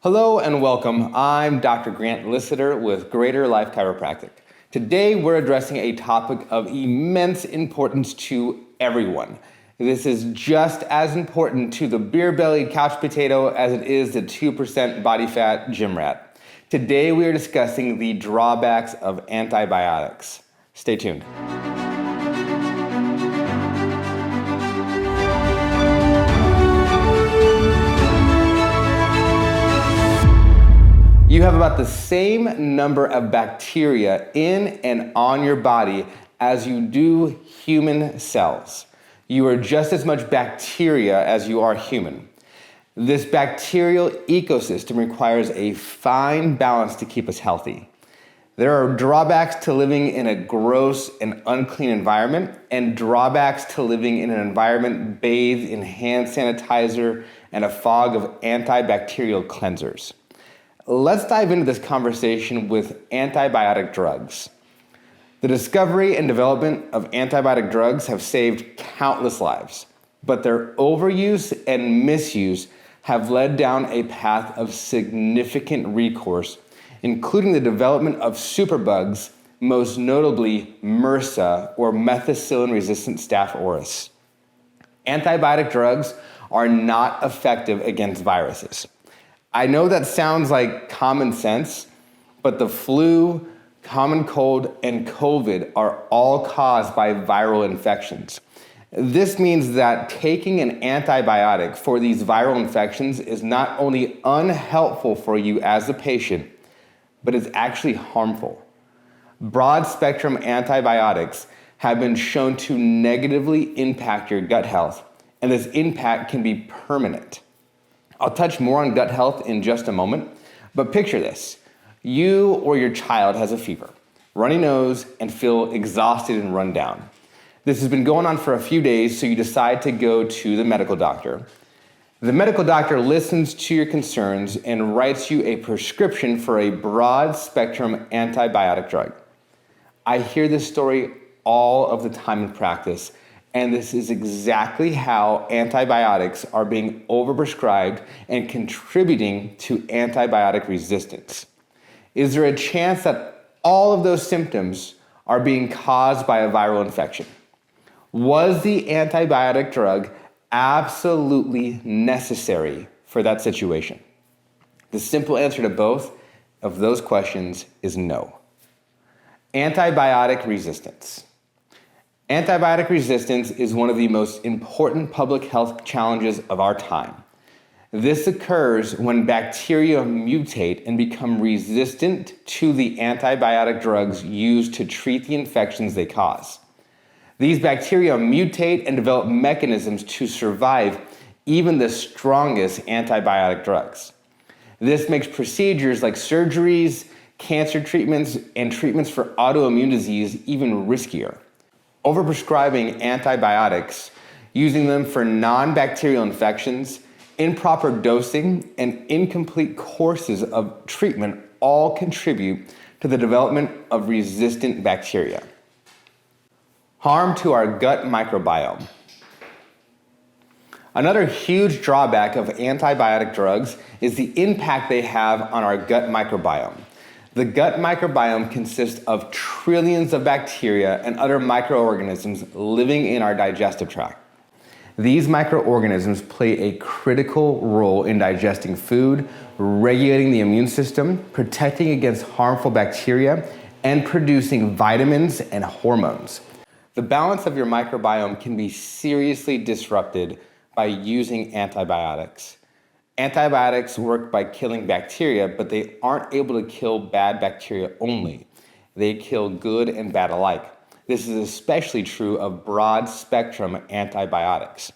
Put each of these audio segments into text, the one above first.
Hello and welcome. I'm Dr. Grant Listeter with Greater Life Chiropractic. Today we're addressing a topic of immense importance to everyone. This is just as important to the beer-bellied couch potato as it is the 2% body fat gym rat. Today we are discussing the drawbacks of antibiotics. Stay tuned. You have about the same number of bacteria in and on your body as you do human cells. You are just as much bacteria as you are human. This bacterial ecosystem requires a fine balance to keep us healthy. There are drawbacks to living in a gross and unclean environment, and drawbacks to living in an environment bathed in hand sanitizer and a fog of antibacterial cleansers. Let's dive into this conversation with antibiotic drugs. The discovery and development of antibiotic drugs have saved countless lives, but their overuse and misuse have led down a path of significant recourse, including the development of superbugs, most notably MRSA, or methicillin-resistant Staph aureus. Antibiotic drugs are not effective against viruses. I know that sounds like common sense, but the flu, common cold, and COVID are all caused by viral infections. This means that taking an antibiotic for these viral infections is not only unhelpful for you as a patient, but is actually harmful. Broad-spectrum antibiotics have been shown to negatively impact your gut health, and this impact can be permanent. I'll touch more on gut health in just a moment, but picture this. You or your child has a fever, runny nose, and feel exhausted and run down. This has been going on for a few days, so you decide to go to the medical doctor. The medical doctor listens to your concerns and writes you a prescription for a broad-spectrum antibiotic drug. I hear this story all of the time in practice, and this is exactly how antibiotics are being overprescribed and contributing to antibiotic resistance. Is there a chance that all of those symptoms are being caused by a viral infection? Was the antibiotic drug absolutely necessary for that situation? The simple answer to both of those questions is no. Antibiotic resistance. Antibiotic resistance is one of the most important public health challenges of our time. This occurs when bacteria mutate and become resistant to the antibiotic drugs used to treat the infections they cause. These bacteria mutate and develop mechanisms to survive even the strongest antibiotic drugs. This makes procedures like surgeries, cancer treatments, and treatments for autoimmune disease even riskier. Overprescribing antibiotics, using them for non-bacterial infections, improper dosing, and incomplete courses of treatment all contribute to the development of resistant bacteria. Harm to our gut microbiome. Another huge drawback of antibiotic drugs is the impact they have on our gut microbiome. The gut microbiome consists of trillions of bacteria and other microorganisms living in our digestive tract. These microorganisms play a critical role in digesting food, regulating the immune system, protecting against harmful bacteria, and producing vitamins and hormones. The balance of your microbiome can be seriously disrupted by using antibiotics. Antibiotics work by killing bacteria, but they aren't able to kill bad bacteria only. They kill good and bad alike. This is especially true of broad-spectrum antibiotics.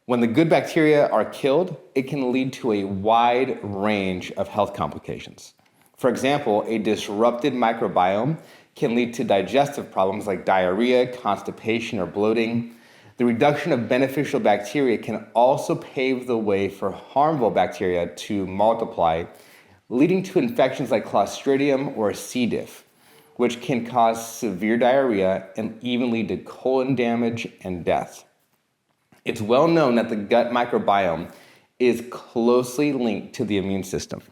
When the good bacteria are killed, it can lead to a wide range of health complications. For example, a disrupted microbiome can lead to digestive problems like diarrhea, constipation, or bloating. The reduction of beneficial bacteria can also pave the way for harmful bacteria to multiply, leading to infections like Clostridium or C. diff, which can cause severe diarrhea and even lead to colon damage and death. It's well known that the gut microbiome is closely linked to the immune system.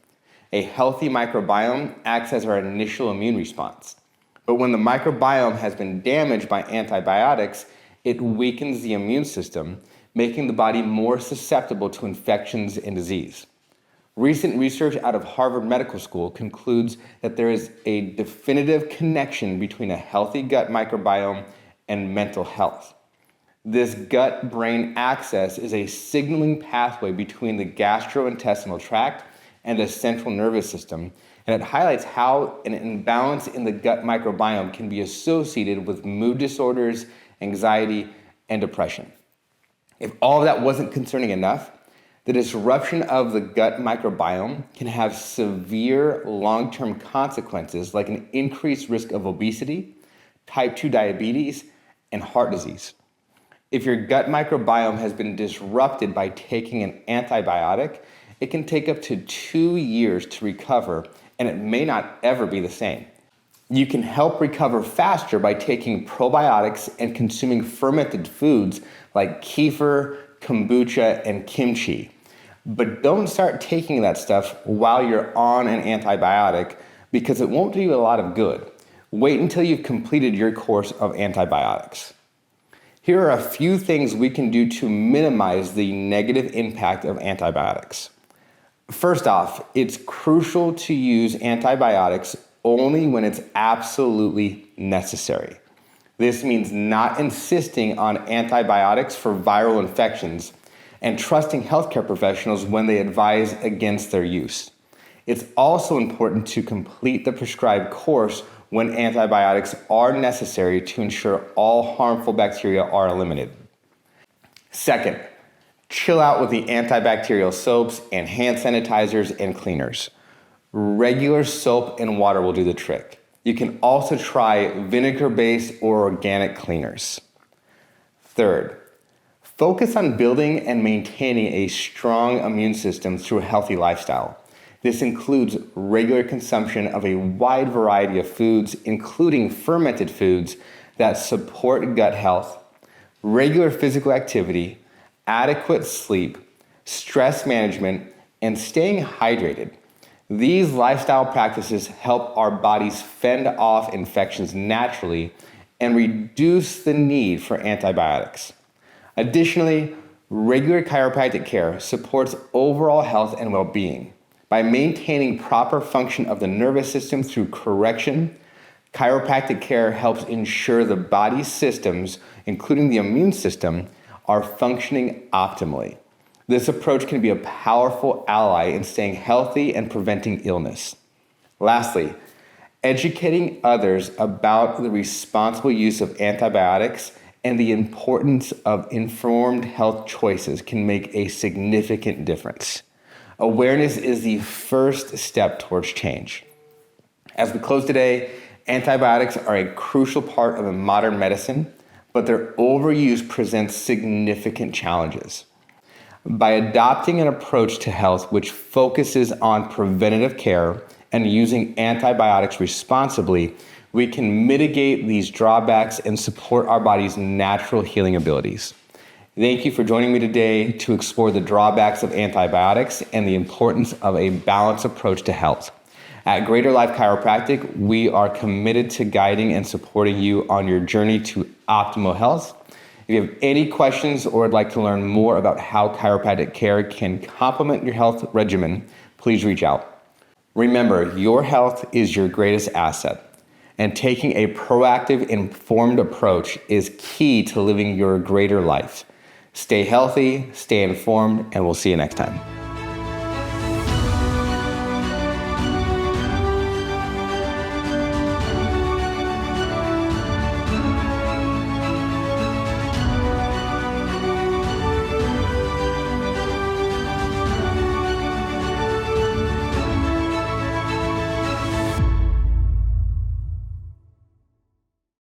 A healthy microbiome acts as our initial immune response. But when the microbiome has been damaged by antibiotics, it weakens the immune system, making the body more susceptible to infections and disease. Recent research out of Harvard Medical School concludes that there is a definitive connection between a healthy gut microbiome and mental health. This gut-brain axis is a signaling pathway between the gastrointestinal tract and the central nervous system, and it highlights how an imbalance in the gut microbiome can be associated with mood disorders, anxiety, and depression. If all of that wasn't concerning enough, the disruption of the gut microbiome can have severe long-term consequences like an increased risk of obesity, type 2 diabetes, and heart disease. If your gut microbiome has been disrupted by taking an antibiotic, it can take up to 2 years to recover, and it may not ever be the same. You can help recover faster by taking probiotics and consuming fermented foods like kefir, kombucha, and kimchi. But don't start taking that stuff while you're on an antibiotic because it won't do you a lot of good. Wait until you've completed your course of antibiotics. Here are a few things we can do to minimize the negative impact of antibiotics. First off, it's crucial to use antibiotics only when it's absolutely necessary. This means not insisting on antibiotics for viral infections and trusting healthcare professionals when they advise against their use. It's also important to complete the prescribed course when antibiotics are necessary to ensure all harmful bacteria are eliminated. Second, chill out with the antibacterial soaps and hand sanitizers and cleaners. Regular soap and water will do the trick. You can also try vinegar-based or organic cleaners. Third, focus on building and maintaining a strong immune system through a healthy lifestyle. This includes regular consumption of a wide variety of foods, including fermented foods that support gut health, regular physical activity, adequate sleep, stress management, and staying hydrated. These lifestyle practices help our bodies fend off infections naturally and reduce the need for antibiotics. Additionally, regular chiropractic care supports overall health and well-being. By maintaining proper function of the nervous system through correction, chiropractic care helps ensure the body's systems, including the immune system, are functioning optimally. This approach can be a powerful ally in staying healthy and preventing illness. Lastly, educating others about the responsible use of antibiotics and the importance of informed health choices can make a significant difference. Awareness is the first step towards change. As we close today, antibiotics are a crucial part of modern medicine, but their overuse presents significant challenges. By adopting an approach to health which focuses on preventative care and using antibiotics responsibly, we can mitigate these drawbacks and support our body's natural healing abilities. Thank you for joining me today to explore the drawbacks of antibiotics and the importance of a balanced approach to health. At Greater Life Chiropractic, we are committed to guiding and supporting you on your journey to optimal health. If you have any questions or would like to learn more about how chiropractic care can complement your health regimen, please reach out. Remember, your health is your greatest asset, and taking a proactive, informed approach is key to living your greater life. Stay healthy, stay informed, and we'll see you next time.